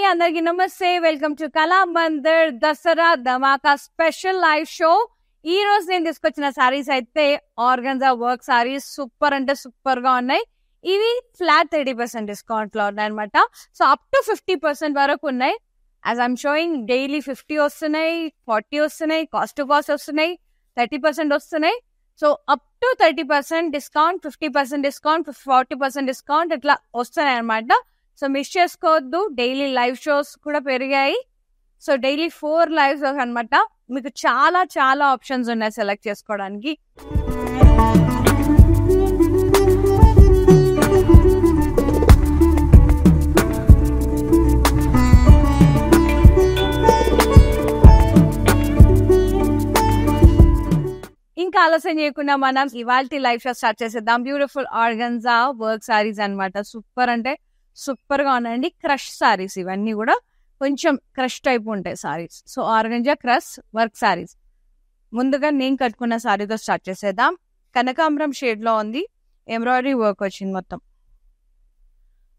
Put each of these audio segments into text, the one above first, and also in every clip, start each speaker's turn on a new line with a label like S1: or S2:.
S1: అందరికీ నమస్తే. Welcome to Kalamandir Dasara Dhamaka special live show. ఈ రోజు నేను తీసుకొచ్చిన సారీస్ అయితే ఆర్గన్జా వర్క్ సారీస్ సూపర్ అంటే సూపర్ గా ఉన్నాయి. ఇవి ఫ్లాట్ 30% డిస్కౌంట్ లో ఉన్నాయి అనమాట. సో అప్ టు 50% వరకు ఉన్నాయి. యాజ్ ఐఎమ్ షోయింగ్ డైలీ 50 వస్తున్నాయి, 40 వస్తున్నాయి, కాస్ట్ టు కాస్ట్ వస్తున్నాయి, 30% వస్తున్నాయి. So up to 30% discount, 50% discount, 40% discount ఇట్లా వస్తున్నాయి అనమాట. సో మిస్ చేసుకోవద్దు. డైలీ లైవ్ షోస్ కూడా పెరిగాయి. సో డైలీ 4 లైవ్ షోస్ అనమాట. మీకు చాలా చాలా ఆప్షన్స్ ఉన్నాయి సెలెక్ట్ చేసుకోవడానికి. ఇంకా ఆలస్యం చేయకుండా మనం ఇవాల్టి లైవ్ షో స్టార్ట్ చేసేద్దాం. బ్యూటిఫుల్ ఆర్గన్జా వర్క్ సారీస్ అనమాట. సూపర్ అంటే సూపర్ గా ఉన్నాయండి. క్రష్ సారీస్ ఇవన్నీ కూడా కొంచెం క్రష్ టైప్ ఉంటాయి saris. So organza crush work saris. ముందుగా నేను కట్టుకున్న సారీతో స్టార్ట్ చేసేద్దాం. కనకాంబరం షేడ్ లో ఉంది. ఎంబ్రాయిడరీ వర్క్ వచ్చింది మొత్తం.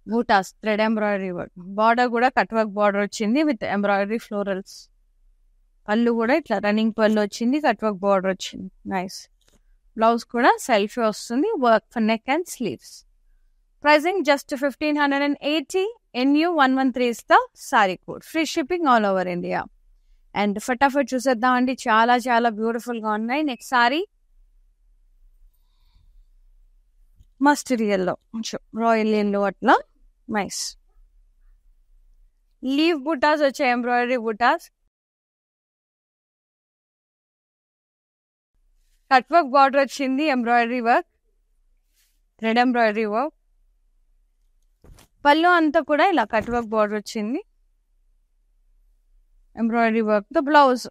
S1: Buttas thread embroidery work. Border కూడా కట్ వర్క్ బార్డర్ వచ్చింది విత్ ఎంబ్రాయిడరీ ఫ్లోరల్స్. పళ్ళు కూడా ఇట్లా రన్నింగ్ పళ్ళు వచ్చింది, కట్ వర్క్ బార్డర్ వచ్చింది. నైస్. బ్లౌజ్ కూడా సెల్ఫీ వస్తుంది. Work for neck and sleeves. Pricing just 1580. NU113 is the saree code. Free shipping all over India. And ఫటాఫట్ చూసేద్దామండి. చాలా చాలా బ్యూటిఫుల్ గా ఉన్నాయి. Next sorry mustard yellow, royal yellow అట్లా. నైస్. లీవ్ బుటాస్ వచ్చాయి, ఎంబ్రాయిడరీ బుటాస్. కట్ వర్క్ బార్డర్ వచ్చింది, embroidery work, thread embroidery work. Pallu అంతా కూడా ఇలా కట్ వర్క్ బార్డర్ వచ్చింది, ఎంబ్రాయిడరీ వర్క్. తో బ్లౌజ్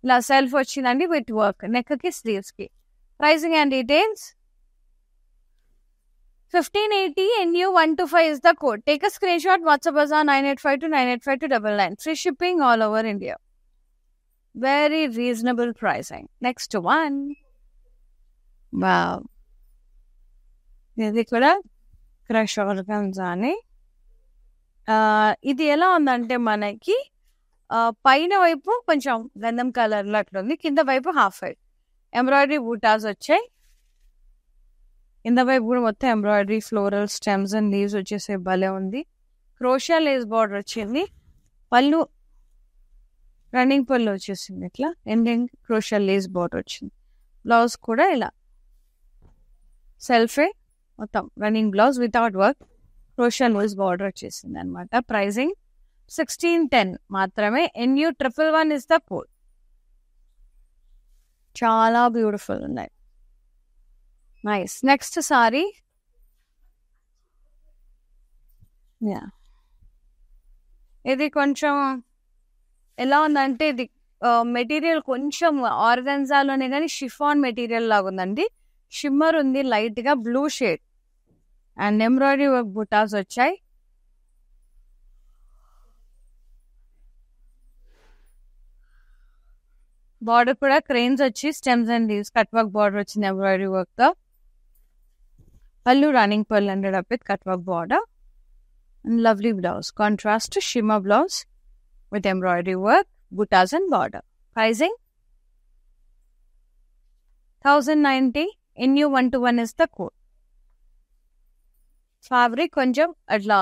S1: ఇలా సెల్ఫ్ వచ్చిందండి విత్ వర్క్. నెక్ కి స్లీవ్స్ కి. Pricing and details 1580. NU125 is the code. Take a screenshot. WhatsApp us on 985298599. Free shipping all over India. Very reasonable pricing. Next one. Wow. ఇది కూడా crush organza అని. ఇది ఎలా ఉందంటే మనకి పైన వైపు కొంచెం గంధం కలర్ లో అట్లా ఉంది, కింద వైపు హాఫ్ వైట్ ఎంబ్రాయిడరీ బూటాస్ వచ్చాయి. కింద వైపు కూడా మొత్తం embroidery floral stems and leaves వచ్చేసే భలే ఉంది. క్రోషియా లేస్ బార్డర్ వచ్చింది. పళ్ళు రన్నింగ్ పళ్ళు వచ్చేసింది, ఇట్లా ఎండింగ్ క్రోషియా లేస్ బార్డర్ వచ్చింది. బ్లౌజ్ కూడా ఇలా సెల్ఫే మొత్తం running blouse without work, క్రోషియా lace border వచ్చేసింది అనమాట. ప్రైజింగ్ 1610 మాత్రమే. NU111 is the code. చాలా బ్యూటిఫుల్ ఉన్నాయి. నైస్. నెక్స్ట్ సారీ ఇది కొంచెం ఎలా ఉందంటే ఇది మెటీరియల్ కొంచెం ఆర్గన్జాలోనే కానీ షిఫాన్ మెటీరియల్ లాగా ఉందండి. షిమ్మర్ ఉంది, లైట్ గా blue shade and embroidery work butas వచ్చాయి. బార్డర్ కూడా క్రెయిన్స్ వచ్చి stems and leaves, cut work border వచ్చింది ఎంబ్రాయిడరీ వర్క్ తో. Pallu running pallu ended up with cut work border and lovely blouse. Contrast shimmer blouse with embroidery work, buttas and border. Pricing 1090. NU121 is the code. Fabric కొంచెం అట్లా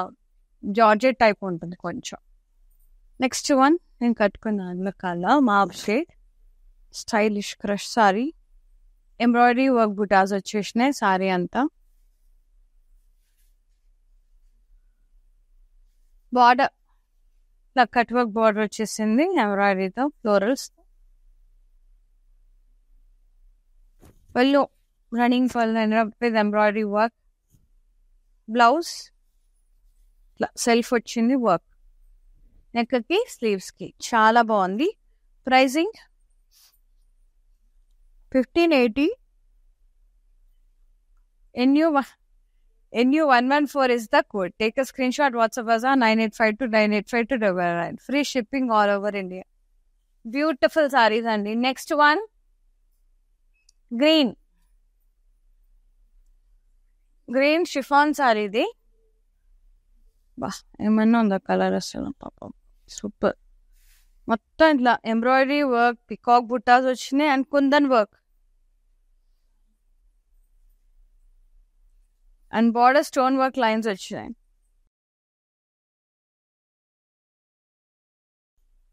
S1: georgette type ఉంటుంది కొంచెం. Next one నేను కట్టుకున్నాను కల్లా mauve shade stylish crush saree. Embroidery work butas వచ్చేసినాయి సారీ అంతా. Border ఇలా కట్ వర్క్ బార్డర్ వచ్చేసింది ఎంబ్రాయిడరీతో florals. Pallu running pallu with embroidery work. Blouse ఇట్లా సెల్ఫ్ వచ్చింది వర్క్. నెక్ కి స్లీవ్స్ కి చాలా బాగుంది. Pricing 1580. NU114 is the code. Take a screenshot. WhatsApp us on 9852985299. Free shipping all over India. Beautiful sarees అండి. Next one green. Green chiffon sorry ఇది. బా ఏమన్నా ఉందా కలర్ అసలు పాపం సూపర్. మొత్తం ఇట్లా ఎంబ్రాయిడరీ వర్క్, పికాక్ బుట్టాస్ వచ్చినాయి and kundan work and border stone work lines వచ్చినాయి.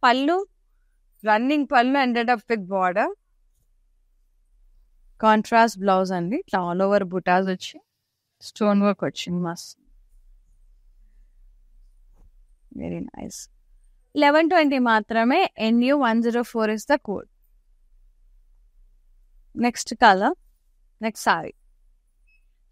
S1: పళ్ళు running pallu ended up with border. Contrast blouse అండి, ఇట్లా ఆల్ ఓవర్ బుటాస్ వచ్చి స్టోన్ వర్క్ వచ్చింది మస్త్, వెరీ నైస్. 1120 మాత్రమే. NU104 is the code. Next colour, next sorry.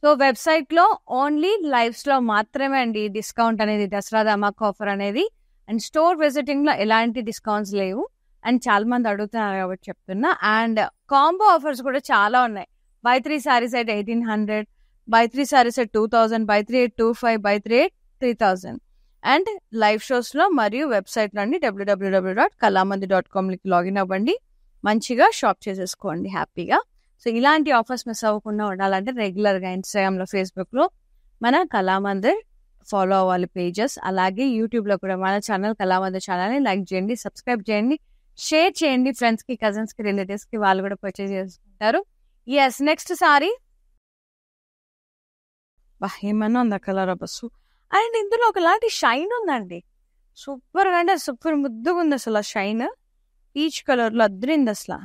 S1: So వెబ్సైట్లో ఓన్లీ లైవ్స్లో మాత్రమే అండి డిస్కౌంట్ అనేది, దసరా ధమాకా ఆఫర్ అనేది. అండ్ స్టోర్ విజిటింగ్లో ఎలాంటి డిస్కౌంట్స్ లేవు. అండ్ చాలా మంది అడుగుతున్నారు కాబట్టి చెప్తున్నా. అండ్ కాంబో ఆఫర్స్ కూడా చాలా ఉన్నాయి. Buy 3 sarees at 1800, buy 3 sarees at 2000, buy 3 at 25, buy 3 at 3000. And live షోస్లో మరియు వెబ్సైట్లో అండి www.kalamandi.com లాగిన్ అవ్వండి, మంచిగా షాప్ చేసేసుకోండి హ్యాపీగా. సో ఇలాంటి ఆఫర్స్ మిస్ అవ్వకుండా ఉండాలంటే రెగ్యులర్గా ఇన్స్టాగ్రామ్లో, ఫేస్బుక్లో మన కళామందిర్ ఫాలో అవ్వాలి పేజెస్. అలాగే యూట్యూబ్లో కూడా మన ఛానల్ కళామందిర్ ఛానల్ని లైక్ చేయండి, సబ్స్క్రైబ్ చేయండి, షేర్ చేయండి ఫ్రెండ్స్కి, కజిన్స్కి, రిలేటివ్స్కి, వాళ్ళు కూడా పర్చేజ్ చేసుకుంటారు. Yes, next sari. ఏమన్నా ఉందా కలర్ బస్సు. అండ్ ఇందులో ఒకలాంటి షైన్ ఉందండి, సూపర్గా అంటే సూపర్ ముద్దుగా ఉంది అసలు. ఆ షైన్ పీచ్ కలర్లో అద్దరింది అసలు.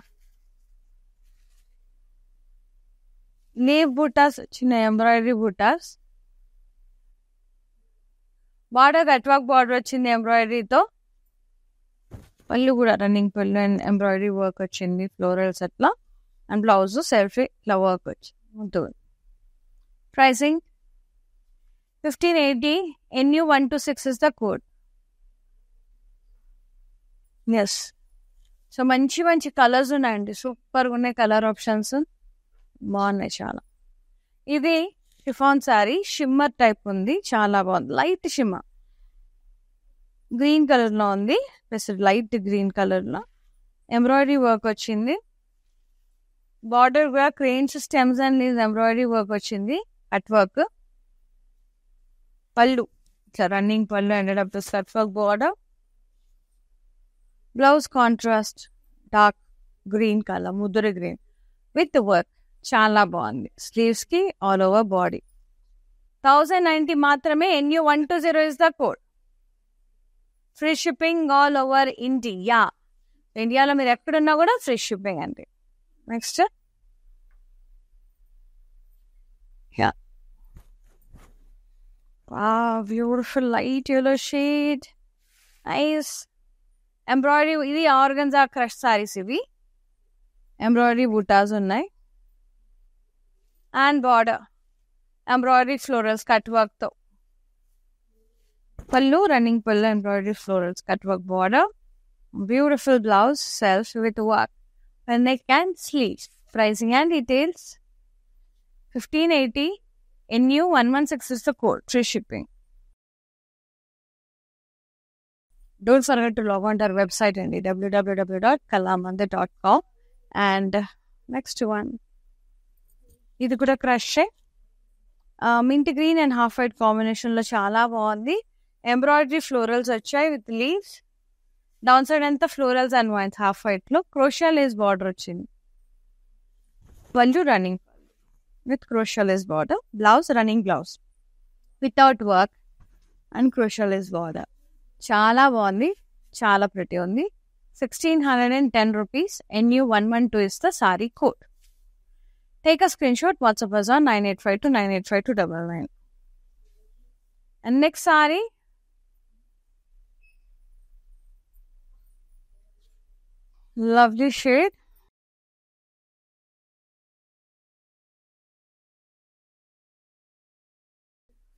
S1: లీవ్ బూటాస్ చిన్న embroidery butas, border cutwork border వచ్చింది ఎంబ్రాయిడరీతో. పళ్ళు కూడా running pallu and embroidery work వచ్చింది, ఫ్లోరల్స్ అట్లా. అండ్ బ్లౌజ్ సెల్ఫ్ ఇట్లా వర్క్ వచ్చింది. Pricing 1580. NU126 is the code. Yes, so మంచి మంచి కలర్స్ ఉన్నాయండి, సూపర్గా ఉన్నాయి కలర్ ఆప్షన్స్, బాగున్నాయి చాలా. ఇది షిఫాన్ శారీ, షిమ్మర్ టైప్ ఉంది, చాలా బాగుంది. లైట్ షిమ్మర్ గ్రీన్ కలర్లో ఉంది, లైట్ గ్రీన్ కలర్లో ఎంబ్రాయిడరీ వర్క్ వచ్చింది. బార్డర్ కూడా cranes, stems and leaves embroidery work వచ్చింది, కట్ వర్క్. పళ్ళు ఇట్లా running pallu ended up cut work border. Blouse contrast dark green colour, ముదురు గ్రీన్ విత్ వర్క్, చాలా బాగుంది. స్లీవ్స్ కి ఆల్ ఓవర్ బాడీ. 1090 మాత్రమే. NU120 is the code. Free shipping all over India. ఇండియాలో మీరు ఎక్కడున్నా కూడా ఫ్రీ షిప్పింగ్ అండి. Next beautiful light yellow shade, nice embroidery. ఇది ఆర్గన్జా క్రష్ సారీస్, ఇవి ఎంబ్రాయిడరీ బూటాస్ ఉన్నాయి. And border embroidery florals cut వర్క్తో. పళ్ళు running pallu embroidery florals cut work border. Beautiful blouse self with work and neck and sleeves. Pricing and details 1580. NU116 is the code. Free shipping. Don't forget to log on to our website and www.kalamandir.com. And next one, ఇది కూడా crush mint green and half white combination లో చాలా బాగుంది. Embroidery florals వచ్చాయి with leaves. Down side అంతా florals and wines half white లో క్రోషియా lace border వచ్చింది. Pallu running with క్రోషియా lace border. Blouse running blouse without work and క్రోషియా lace border. చాలా బాగుంది, చాలా ప్రిటీ ఉంది. 1610 rupees. NU112 is the saree code. Take a screenshot, WhatsApp us on 9852985299. And next saree, lovely shade.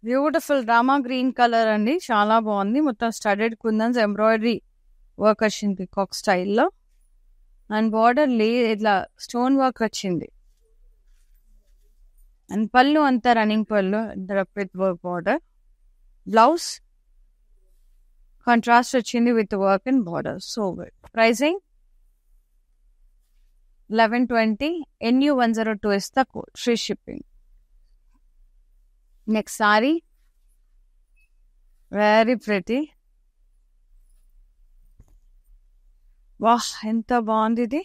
S1: Beautiful drama green colour అండి, చాలా బాగుంది. మొత్తం studded కుందన్స్ embroidery work వచ్చింది కాక్ స్టైల్లో. అండ్ బార్డర్ ఇట్లా స్టోన్ వర్క్ వచ్చింది. అండ్ పళ్ళు అంతా running pallu with work border. Blouse contrast వచ్చింది with work and border. So good. Pricing 1120. NU102 is the code. Free shipping. Next saree, very pretty. వాహ్ ఎంత బాగుంది ఇది.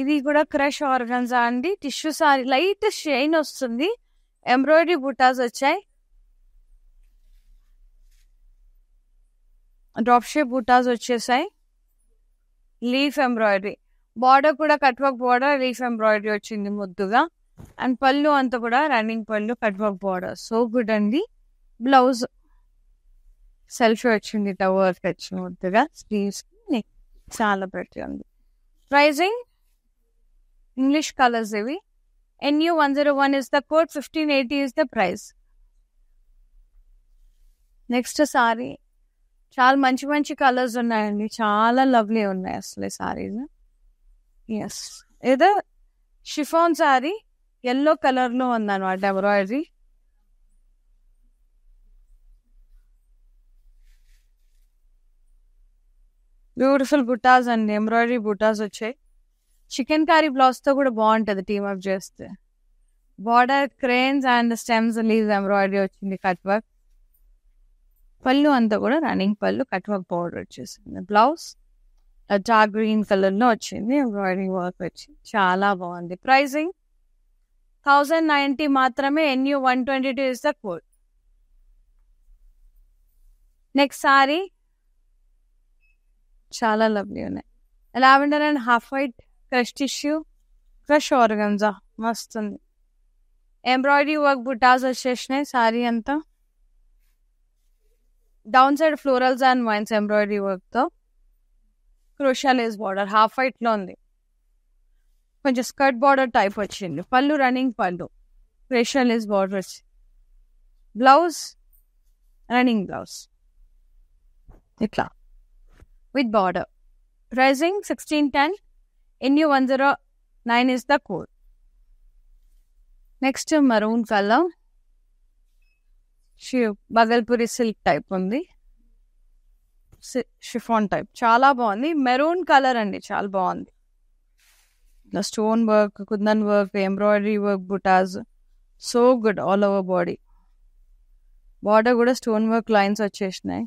S1: ఇది కూడా క్రష్ ఆర్గన్జా అండి. టిష్యూ సారీ, లైట్ షైన్ వస్తుంది. ఎంబ్రాయిడరీ బుటాస్ వచ్చాయి. డ్రాప్ షేప్ బుటాస్ వచ్చేసాయి. లీఫ్ ఎంబ్రాయిడరీ, బార్డర్ కూడా cut work border, leaf embroidery వచ్చింది ముద్దుగా. అండ్ పళ్ళు అంతా కూడా running pallu, cut work border. So good అండి. బ్లౌజ్ సెల్ఫీ వచ్చింది, వర్క్ వచ్చింది ముద్దుగా. స్లీవ్స్ చాలా పెట్టి ఉంది. ప్రైజింగ్ ఇంగ్లీష్ కలర్స్ ఇవి. NU101 is the code, 1580 is the price. Next sorry చాలా మంచి మంచి కలర్స్ ఉన్నాయండి, చాలా లవ్లీ ఉన్నాయి అసలు సారీస్. ఎస్, ఏదో షిఫాన్ సారీ ఎల్లో కలర్ లో ఉందన్నమాట ఎంబ్రాయిడరీ. బ్యూటిఫుల్ బుటాస్ అండి, ఎంబ్రాయిడరీ బుటాస్ వచ్చాయి. చికెన్ కర్రీ బ్లౌజ్ తో కూడా బాగుంటది టీమ్ అప్ చేస్తే. Border cranes and stems, leaves embroidery వచ్చింది, కట్ వర్క్. పళ్ళు అంతా కూడా running pallu, cut work border వచ్చేసింది. బ్లౌజ్ డార్క్ గ్రీన్ కలర్ లో వచ్చింది, ఎంబ్రాయిడరీ వర్క్ వచ్చింది, చాలా బాగుంది. ప్రైసింగ్ 1090 మాత్రమే. NU122 is the code. Next sorry చాలా లవ్లీ ఉన్నాయి. Lavender and half white crush tissue, crush organza మస్తుంది. ఎంబ్రాయిడరీ వర్క్ బుటాస్ వచ్చేసినాయి సారీ అంతా. Down side florals and vines embroidery work తో. Crochet lace border half white లో ఉంది, కొంచెం స్కర్ట్ బార్డర్ టైప్ వచ్చింది. Pallu running pallu, crochet lace border వచ్చి. బ్లౌజ్ రన్నింగ్ బ్లౌజ్ ఇట్లా with border. Pricing 1610. NU109 is the code. Next maroon colour, Bhagalpuri silk type ఉంది, chiffon type, చాలా బాగుంది. మెరూన్ కలర్ అండి, చాలా బాగుంది. Stone work, kundan work, embroidery work butas, so good all over body. Border కూడా stone work lines వచ్చేసినాయి.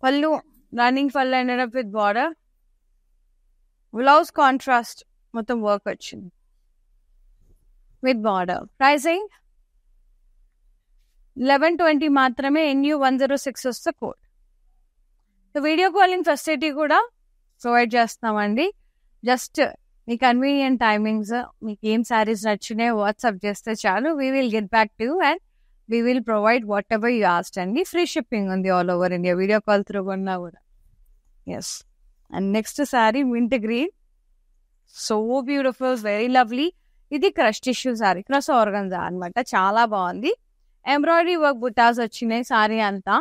S1: Pallu running pallu ended up with border. Blouse contrast మొత్తం work వచ్చింది విత్ బార్డర్. ప్రైసింగ్ 1120 మాత్రమే. NU106 వస్తే కోడ్. వీడియో కాలింగ్ ఫెసిలిటీ కూడా ప్రొవైడ్ చేస్తామండి. జస్ట్ మీ కన్వీనియంట్ టైమింగ్స్, మీకు ఏం శారీస్ నచ్చినాయో వాట్సాప్ చేస్తే చాలు. We will get back to you and we will provide whatever you asked అండి. ఫ్రీ షిప్పింగ్ ఉంది all over India, video call through కొన్నా కూడా. Yes, and next saree mint green, so beautiful, very lovely. ఇది crush tissue saree, crush organza అనమాట, చాలా బాగుంది. Embroidery work butas వచ్చినాయి sorry అంతా.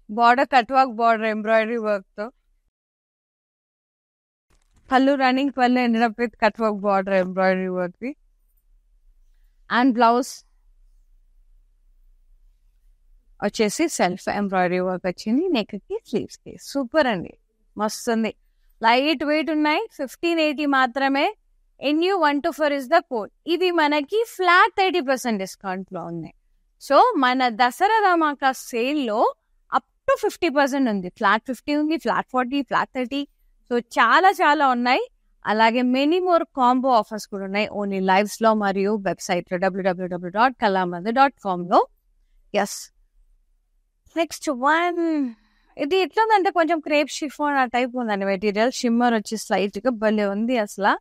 S1: Border cut work border embroidery work తో. Pallu running pallu ended up with cut work border embroidery work the. And blouse వచ్చేసి self embroidery work వచ్చింది, neck కి స్లీవ్స్ కి. సూపర్ అండి, మస్తుంది. లైట్ వెయిట్ ఉన్నాయి. 1580 మాత్రమే. NU124 is the code. ఇవి మనకి ఫ్లాట్ 30% డిస్కౌంట్ లో ఉన్నాయి. సో మన దసరా ధమాకా సేల్ లో అప్ టు 50% ఉంది. ఫ్లాట్ 50 ఉంది, ఫ్లాట్ 40, ఫ్లాట్ 30. సో చాలా చాలా ఉన్నాయి. అలాగే మెనీ మోర్ కాంబో ఆఫర్స్ కూడా ఉన్నాయి ఓన్లీ లైవ్స్ లో మరియు వెబ్సైట్ లో www.kalamandir.com లో. ఎస్, నెక్స్ట్ వన్, ఇది ఎట్లుందంటే కొంచెం క్రేప్ షిఫాన్ ఆ టైప్ ఉందండి మెటీరియల్. షిమ్మర్ వచ్చి స్లైట్ గా భలే ఉంది అసలు.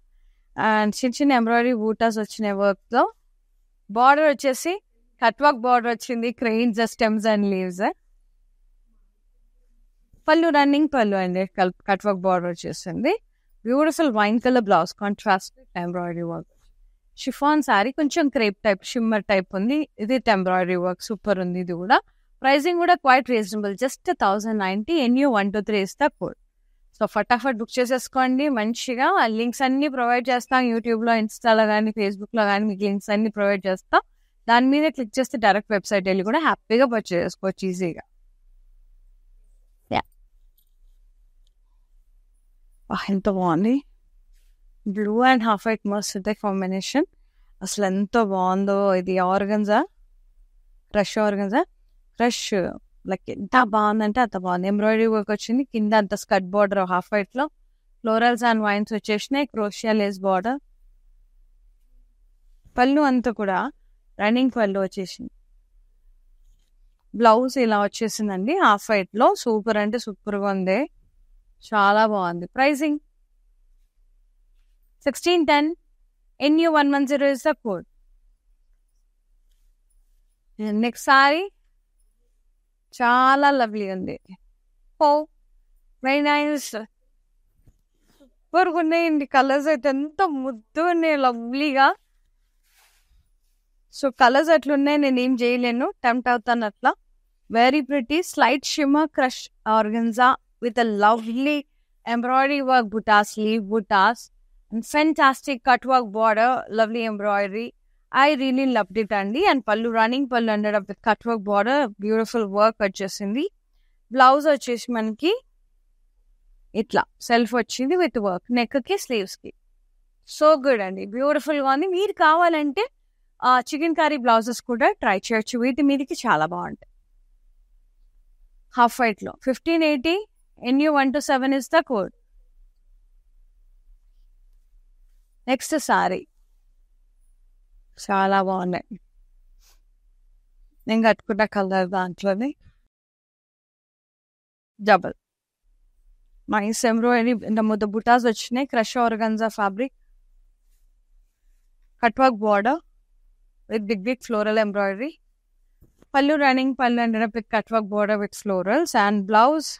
S1: అండ్ చిన్న చిన్న ఎంబ్రాయిడరీ బూటాస్ వచ్చినాయి వర్క్ తో. బార్డర్ వచ్చేసి కట్ వర్క్ బార్డర్ వచ్చింది, క్రెయిన్స్, స్టెమ్స్ అండ్ లీవ్స్. పళ్ళు రన్నింగ్ పళ్ళు అండి, కట్ వర్క్ బార్డర్ వచ్చేసింది. Beautiful wine colour blouse, contrast embroidery work. Chiffon saree కొంచెం క్రేప్ టైప్, షిమ్మర్ టైప్ ఉంది. ఇది ఎంబ్రాయిడరీ వర్క్ సూపర్ ఉంది. ఇది కూడా ప్రైసింగ్ కూడా quite reasonable, just 1090. NU123 is the code. So ఫటాఫట్ బుక్ చేసేసుకోండి మంచిగా. లింక్స్ అన్ని ప్రొవైడ్ చేస్తాం యూట్యూబ్ లో, ఇన్స్టాలో కానీ ఫేస్బుక్ లో కానీ, మీకు లింక్స్ అన్ని ప్రొవైడ్ చేస్తాం. దాని మీద క్లిక్ చేస్తే డైరెక్ట్ వెబ్సైట్ వెళ్ళి కూడా హ్యాపీగా పర్చేస్ చేసుకోవచ్చు ఈజీగా. ఎంత బాగుంది. బ్లూ అండ్ హాఫ్ వైట్ మస్త్ ఉంటాయి కాంబినేషన్. అసలు ఎంత బాగుందో ఇది. Organza, crush organza, crush like ఎంత బాగుందంటే అంత బాగుంది. ఎంబ్రాయిడరీ వర్క్ వచ్చింది కింద, అంత స్కర్ట్ బార్డర్ హాఫ్ వైట్ లో ఫ్లోరల్స్ అండ్ వైన్స్ వచ్చేసినాయి. క్రోషియా లేస్ బార్డర్. పళ్ళు అంతా కూడా రన్నింగ్ పళ్ళు వచ్చేసింది. బ్లౌజ్ ఇలా వచ్చేసిందండి హాఫ్ వైట్ లో. సూపర్ అంటే సూపర్ గా ఉంది, చాలా బాగుంది. Pricing 1610. NU110 is the code. Next sorry చాలా లవ్లీ ఉంది. ఓ వెరీ నైస్. సూపర్ ఉన్నాయండి కలర్స్ అయితే, ఎంత ముద్దు ఉన్నాయి లవ్లీగా. సో కలర్స్ అట్లున్నాయి, నేను ఏం చేయలేను, టెంప్ట్ అవుతాను అట్లా. Very pretty slight shimmer crush organza with a lovely embroidery work butta, sleeve buttas, and fantastic cut work border, lovely embroidery. I really loved it andi. And pallu, running pallu ended up with cut work border, beautiful work vachesindi. Blouse vachesi manaki itla self vachindi with work, neck ki sleeves ki. So good andi, beautiful ga undi. Meer kavalante chicken curry blouses kuda try cheyochu, veeti meediki chaala baaguntayi. Half white lo 1580. NU127 is the code. Next sorry చాలా బాగున్నాయి. నేను కట్టుకున్న colour దాంట్లోనే double nice embroidery. the butas వచ్చినాయి. Crush organza fabric, cut work border with big floral embroidery. Pallu running pallu ended up with cut work border with florals, and blouse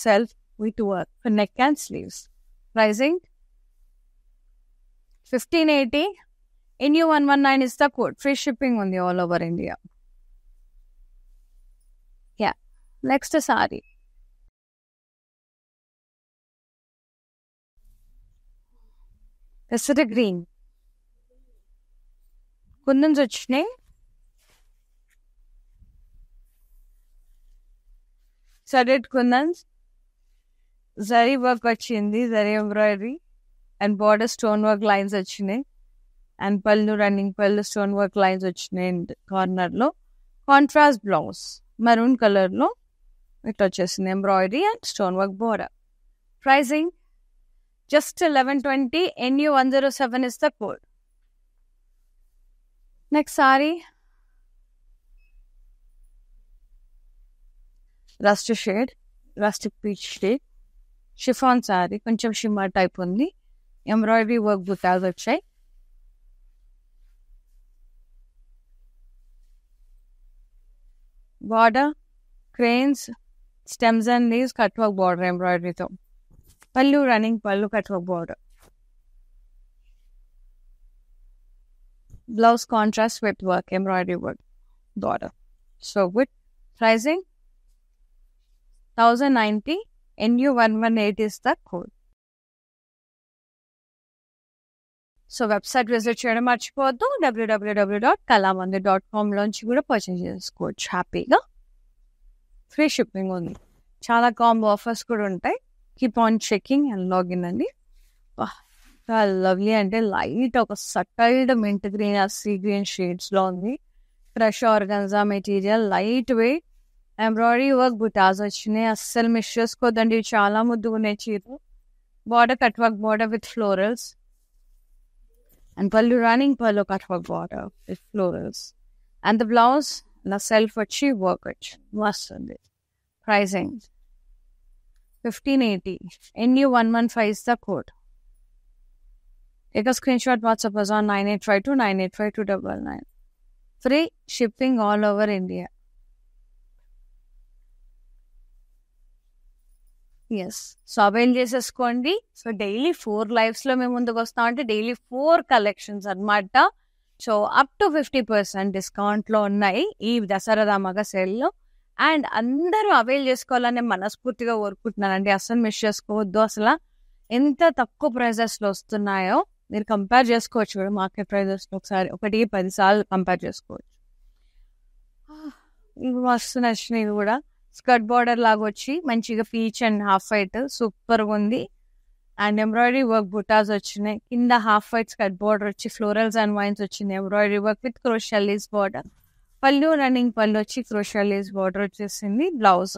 S1: self with work for neck and sleeves. Pricing 1580. NU119 is the code. Free shipping on the all over India. Yeah. Next saree. This is a green. Kundans vachne. Studded kundans. Zari work vachindi, zari embroidery and border stone work lines vachinayi, and pallu running pallu stone work lines vachinayi. Corner lo contrast blouse maroon color lo it vachesindi embroidery and stone work border. Pricing just 1120. NU107 is the code. Next saree rust shade, rustic peach shade, chiffon saree, కొంచెం shimmer type ఉంది. Embroidery work butas వచ్చాయి. Border cranes, stems and leaves, cut work border ఎంబ్రాయిడరీతో. Pallu running pallu, cut work border. Blouse contrast with work, embroidery work border. So good. Pricing 1090. NU118 is the code. So website visit చేయడం మర్చిపోవద్దు. www.kalamandir.com లోంచి కూడా purchase చేసుకోవచ్చు హ్యాపీగా. Free shipping ఉంది. చాలా combo offers కూడా ఉంటాయి. Keep on checking and login అండి. చాలా లవ్లీ అంటే లైట్ ఒక సటైల్డ్ మింట్ గ్రీన్, సీ గ్రీన్ షేడ్స్లో ఉంది. Crush organza material, light weight embroidery work butas వచ్చినాయి. అస్సలు మిస్ చేసుకోదండి, చాలా ముద్దుగా ఉన్నాయి చీరలు. Border cut work border with florals, and pallu running pallu cut work border with florals, and the blouse నా సెల్ఫ్ వచ్చి వర్క్ వచ్చి మస్తు ఉంది. Pricing 1580. NU115 is the code. Take a screenshot, WhatsApp us on 9852 985299. Free shipping all over India. Yes, so avail చేసేసుకోండి. So daily 4 lives లో మేము ముందుకు వస్తాం, అంటే డైలీ 4 collections అనమాట. సో అప్ టు 50% డిస్కౌంట్లో ఉన్నాయి ఈ దసరా దామగా సేల్లో. అండ్ అందరూ అవైల్ చేసుకోవాలని మనస్ఫూర్తిగా కోరుకుంటున్నానండి. అసలు మిస్ చేసుకోవద్దు. అసలు ఎంత తక్కువ ప్రైజెస్లో వస్తున్నాయో మీరు కంపేర్ చేసుకోవచ్చు కూడా మార్కెట్ ప్రైజెస్లో. ఒకసారి 1-10 సార్లు కంపేర్ చేసుకోవచ్చు. ఇవి మస్తు నచ్చినవి కూడా. స్కర్ట్ బార్డర్ లాగా వచ్చి మంచిగా పీచ్ అండ్ హాఫ్ వైట్ సూపర్గా ఉంది. అండ్ ఎంబ్రాయిడరీ వర్క్ బుటాస్ వచ్చినాయి. కింద హాఫ్ వైట్ స్కర్ట్ బోర్డర్ వచ్చి ఫ్లోరల్స్ అండ్ వైన్స్ వచ్చింది. Embroidery work with క్రోషియా lace border. పళ్ళు రన్నింగ్ పళ్ళు వచ్చి క్రోషియా లేస్ బోర్డర్ వచ్చేసింది. బ్లౌజ్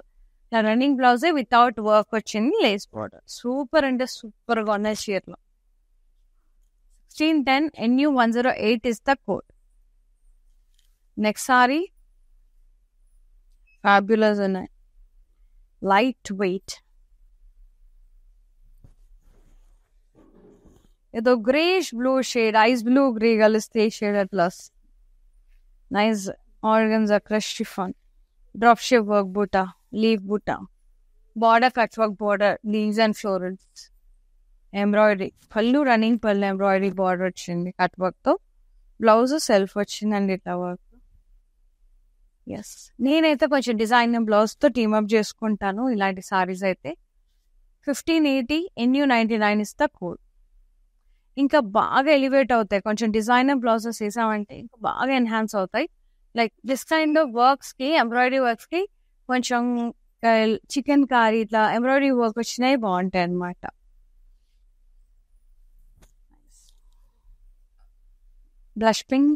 S1: రన్నింగ్ బ్లౌజే వితౌట్ వర్క్ వచ్చింది, లేస్ బోర్డర్. సూపర్ అంటే సూపర్ గా ఉన్నాయి చీరలో. 1610 NU108 is the code. Next saree, fabulous ఉన్నాయి, లైట్ వెయిట్. ఏదో greyish blue shade, ice blue grey కలిస్తే shade plus nice organza crush chiffon, drop shape work buta, leaf buta, border cut work border, leaves and florals, embroidery. Pallu running pallu embroidery border వచ్చింది cut work తో. Blouse self వచ్చింది and ఇట్లా work. Yes, నేనైతే కొంచెం design blouse తో team up చేసుకుంటాను ఇలాంటి సారీస్ అయితే. 1580 NU99 ఇస్ ద కోడ్. ఇంకా బాగా ఎలివేట్ అవుతాయి కొంచెం డిజైనర్ బ్లౌజెస్ వేసామంటే, ఇంకా బాగా ఎన్హాన్స్ అవుతాయి. Like this kind of works కి, ఎంబ్రాయిడరీ వర్క్స్ కి కొంచెం చికెన్ కారీ ఇట్లా ఎంబ్రాయిడరీ వర్క్ వచ్చినాయి బాగుంటాయి అన్నమాట. బ్లష్ పింక్,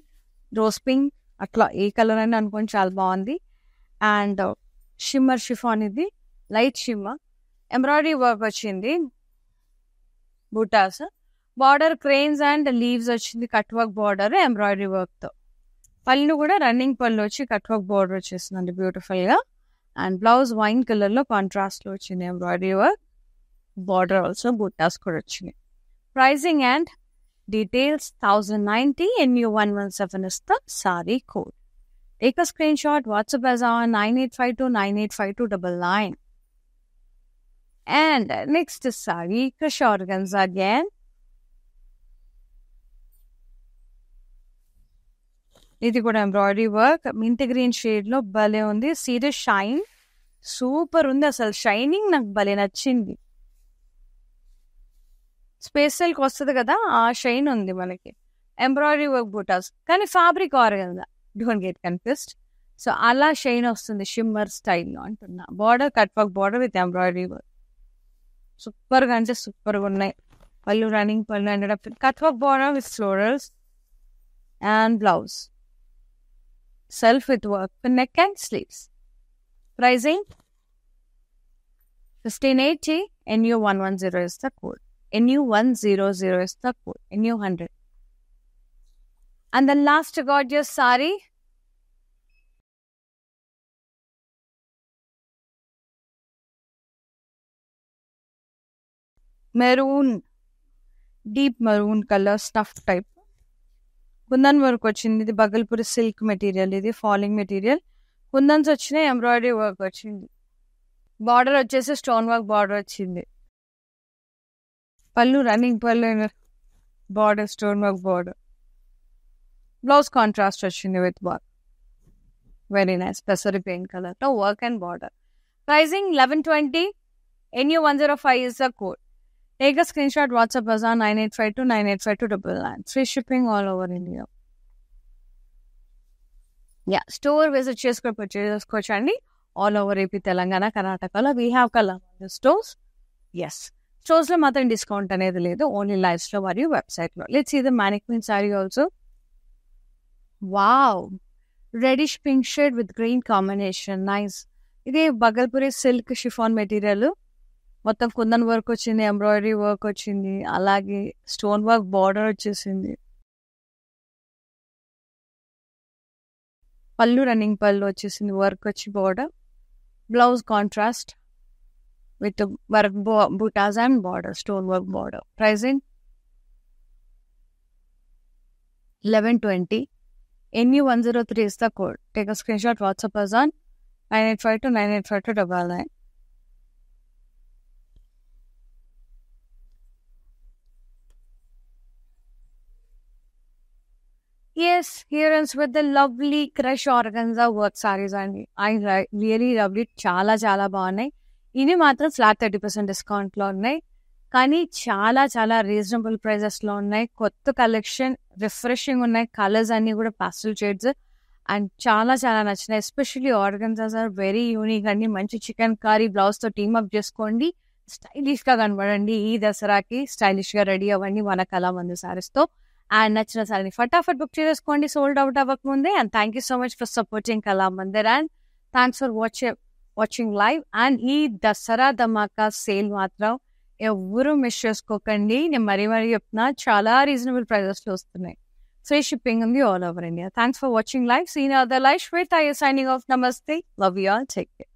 S1: రోజ్ పింక్, అట్లా ఏ కలర్ అయినా అనుకోండి, చాలా బాగుంది. అండ్ షిమ్మర్ షిఫాన్, ఇది లైట్ షిమ్మర్, ఎంబ్రాయిడరీ వర్క్ వచ్చింది, butas, border cranes and leaves వచ్చింది, cut work border embroidery work తో. పళ్ళు కూడా రన్నింగ్ పళ్ళు వచ్చి కట్ వర్క్ బార్డర్ వచ్చేసిందండి బ్యూటిఫుల్ గా. అండ్ బ్లౌజ్ వైన్ కలర్ లో కాంట్రాస్ట్ లో వచ్చింది embroidery work, border also butas కూడా వచ్చినాయి. Pricing and details 1090 NU117 is the saree code. Take a screenshot, WhatsApp us on 9852985299. And next is saree Krish organza again. ఇది కూడా embroidery work, mint green shade లో భలే ఉంది. Serious shine super ఉంది, అసలు shining నాకు భలే నచ్చింది. స్పేషల్కి వస్తుంది కదా, ఆ షైన్ ఉంది మనకి. ఎంబ్రాయిడరీ వర్క్ బూటాస్ కానీ fabric organza, don't get confused. So అలా షైన్ వస్తుంది షిమ్మర్ స్టైల్లో అంటున్నా. Border cut work border with embroidery work, సూపర్గా అంటే సూపర్గా ఉన్నాయి. Pallu running pallu and cut work border with florals and blouse self with work neck and sleeves. Pricing 1580 NU110 is the code. NU100 is the code. NU100. And the last gorgeous saree, maroon, deep maroon color stuff type. Kundan work వచ్చింది, ఇది Bhagalpuri silk material, ఇది falling material. Kundans వచ్చినాయి, embroidery work వచ్చింది, border వచ్చేసి stone work border వచ్చింది. Pallu running pallu, border stone work border. Blouse contrast వచ్చింది with work, very nice పెసరీ paint colour తో work and border. Pricing 1120 NU105 is the code. Take a screenshot, WhatsApp us on 9852985299. Free shipping all over India. Yeah, store visit చేసుకొని purchase చేసుకోవచ్చండి. All over AP, Telangana, Karnataka, we have Kalamanda stores. Yes. Stores లో మాత్రం discount అనేది లేదు, only lives లో మరియు website లో. Let's see the mannequin sari also. Wow, reddish pink shade with green combination, nice. ఇది బగల్పూరి సిల్క్ షిఫాన్ మెటీరియల్, మొత్తం kundan work వచ్చింది, ఎంబ్రాయిడరీ వర్క్ వచ్చింది, అలాగే స్టోన్ వర్క్ బార్డర్ వచ్చేసింది. పళ్ళు రన్నింగ్ పళ్ళు వచ్చేసింది, వర్క్ వచ్చి border. Blouse contrast with work bootas and border, stone work border. Pricing 1120 NU103 is the code. Take a screenshot, WhatsApp us on 9852985299. Yes, here is with the lovely crush organza work sarees and I really loved it. చాలా చాలా బాగున్నాయి. ఇవి మాత్రం flat 30% discount లో ఉన్నాయి, కానీ చాలా చాలా రీజనబుల్ ప్రైజెస్ లో ఉన్నాయి. కొత్త కలెక్షన్, రిఫ్రెషింగ్ ఉన్నాయి, కలర్స్ అన్ని కూడా పాస్టల్ షేడ్స్ అండ్ చాలా చాలా నచ్చినాయి. Especially organzas are very unique అండి. మంచి చికెన్ కర్రీ బ్లౌజ్ తో టీమ్ అప్ చేసుకోండి, స్టైలిష్ గా కనబడండి. ఈ దసరాకి స్టైలిష్ గా రెడీ అవ్వండి మన కళామందిర్ సారీస్ తో. అండ్ నచ్చిన సారీని ఫటాఫట్ బుక్ చేసేసుకోండి సోల్డ్ అవుట్ అవ్వకముందే. And thank you so much for supporting Kalamandir and thanks for watching live. And ఈ దసరా ధమాకా సేల్ మాత్రం ఎవ్వరూ మిస్ చేసుకోకండి. నేను మరీ చెప్తున్నా, చాలా రీజనబుల్ ప్రైజెస్ లో వస్తున్నాయి. ఫ్రీ షిప్పింగ్ ఉంది all over India. Thanks for watching live. Seen other live. Shweta signing off. Namaste. Love you all. Take care.